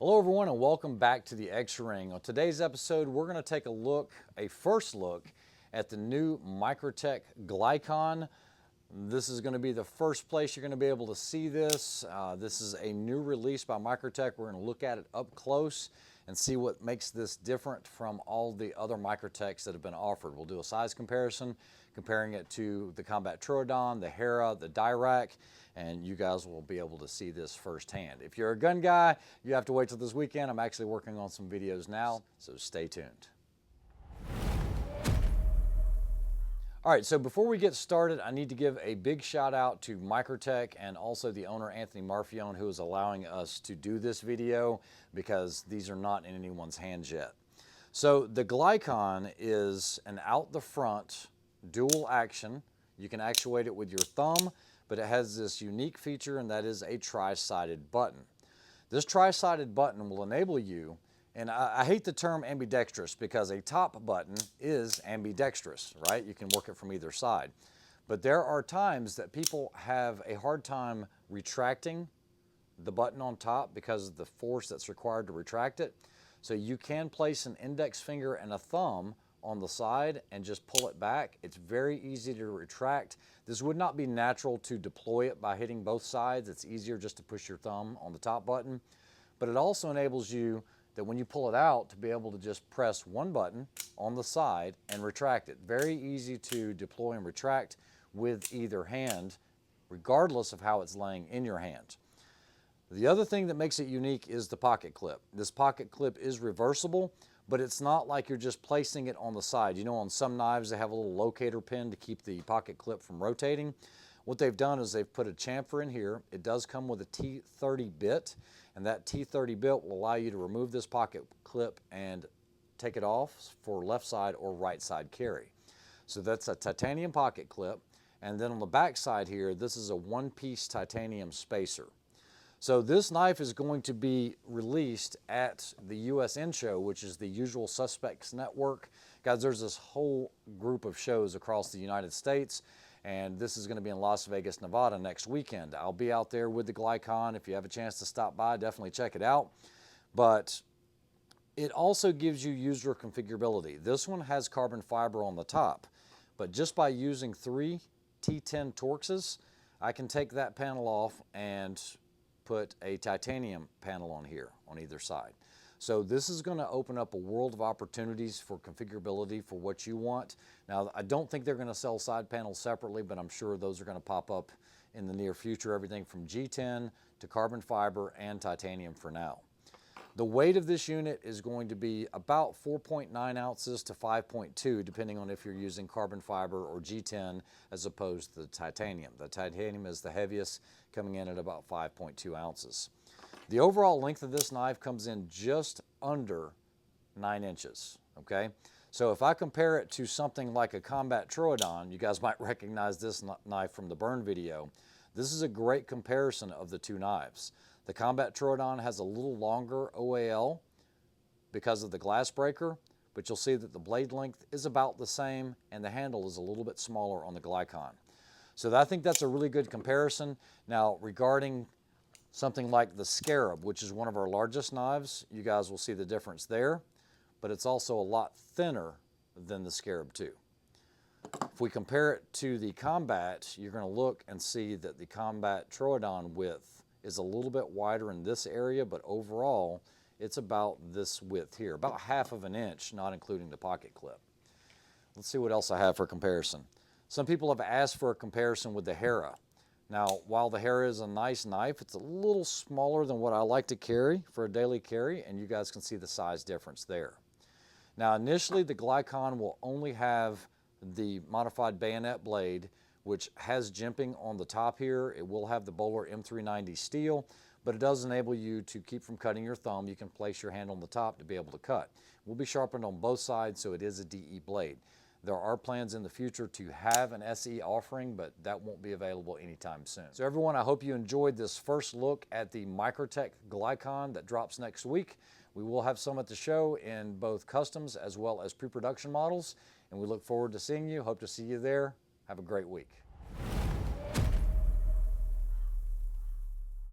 Hello everyone and welcome back to the X-Ring. On today's episode, we're going to take a first look at the new Microtech Glykon. This is going to be the first place you're going to be able to see this. This is a new release by Microtech. We're going to look at it up close and see what makes this different from all the other Microtechs that have been offered. We'll do a size comparison, comparing it to the Combat Troodon, the Hera, the Dirac, and you guys will be able to see this firsthand. If you're a gun guy, you have to wait till this weekend. I'm actually working on some videos now, so stay tuned. All right, so before we get started, I need to give a big shout out to Microtech and also the owner, Anthony Marfione, who is allowing us to do this video because these are not in anyone's hands yet. So the Glykon is an out the front dual action. You can actuate it with your thumb, but it has this unique feature, and that is a tri-sided button. This tri-sided button will enable you, and I hate the term ambidextrous because a top button is ambidextrous, right? You can work it from either side. But there are times that people have a hard time retracting the button on top because of the force that's required to retract it. So you can place an index finger and a thumb on the side and just pull it back. It's very easy to retract. This would not be natural to deploy it by hitting both sides. It's easier just to push your thumb on the top button. But it also enables you that when you pull it out to be able to just press one button on the side and retract it. Very easy to deploy and retract with either hand, regardless of how it's laying in your hand. The other thing that makes it unique is the pocket clip. This pocket clip is reversible, but it's not like you're just placing it on the side. You know, on some knives, they have a little locator pin to keep the pocket clip from rotating. What they've done is they've put a chamfer in here. It does come with a T30 bit, and that T30 bit will allow you to remove this pocket clip and take it off for left side or right side carry. So that's a titanium pocket clip. And then on the back side here, this is a one-piece titanium spacer. So this knife is going to be released at the USN show, which is the Usual Suspects Network. Guys, there's this whole group of shows across the United States, and this is going to be in Las Vegas, Nevada next weekend. I'll be out there with the Glykon. If you have a chance to stop by, definitely check it out. But it also gives you user configurability. This one has carbon fiber on the top, but just by using 3 T10 Torxes, I can take that panel off and put a titanium panel on here on either side. So this is going to open up a world of opportunities for configurability for what you want. Now, I don't think they're going to sell side panels separately, but I'm sure those are going to pop up in the near future, everything from G10 to carbon fiber and titanium for now. The weight of this unit is going to be about 4.9 ounces to 5.2, depending on if you're using carbon fiber or G10 as opposed to the titanium. The titanium is the heaviest, coming in at about 5.2 ounces. The overall length of this knife comes in just under 9 inches, okay? So if I compare it to something like a Combat Troodon, you guys might recognize this knife from the burn video. This is a great comparison of the two knives. The Combat Troodon has a little longer OAL because of the glass breaker, but you'll see that the blade length is about the same and the handle is a little bit smaller on the Glykon. So I think that's a really good comparison. Now, regarding something like the Scarab, which is one of our largest knives, you guys will see the difference there, but it's also a lot thinner than the Scarab too. If we compare it to the Combat, you're going to look and see that the Combat Troodon width is a little bit wider in this area, but overall, it's about this width here, about 1/2 inch, not including the pocket clip. Let's see what else I have for comparison. Some people have asked for a comparison with the Hera. Now, while the Hera is a nice knife, it's a little smaller than what I like to carry for a daily carry, and you guys can see the size difference there. Now, initially, the Glykon will only have the modified bayonet blade, which has jimping on the top here. It will have the Bowler M390 steel, but it does enable you to keep from cutting your thumb. You can place your hand on the top to be able to cut. It will be sharpened on both sides, so it is a DE blade. There are plans in the future to have an SE offering, but that won't be available anytime soon. So everyone, I hope you enjoyed this first look at the Microtech Glykon that drops next week. We will have some at the show in both customs as well as pre-production models, and we look forward to seeing you. Hope to see you there. Have a great week.